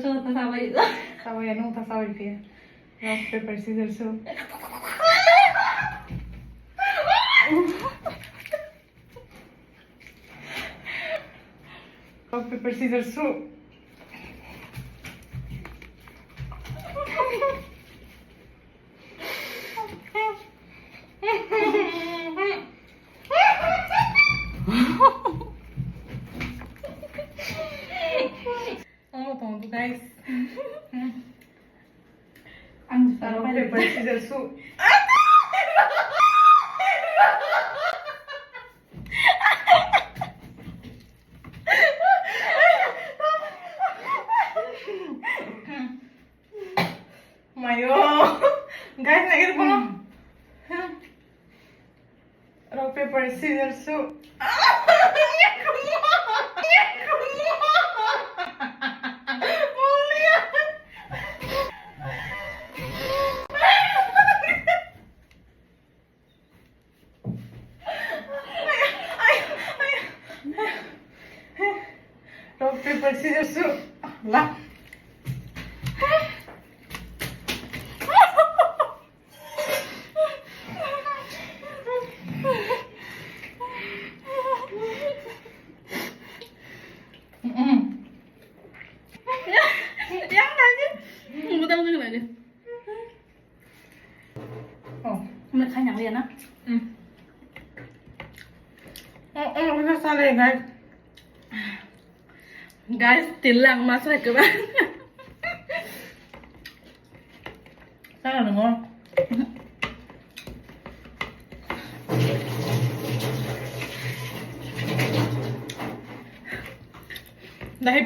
Cho tao vậy nữa. Sao vậy nó sao vậy kia? Rock paper scissors shoot. Rock paper scissors shoot. Oh, tonto guys. Ăn Rock paper scissors shoot. Mayo. Guys, nakita mo? Rock paper scissors shoot. Rock paper scissors shoot. Lah. Yang lagi. Mau tahu cái này đi. Mình khai nhận liền á. Bisa salah guys. Guys, tilang masuk ke bang. Salah dengar. Dahil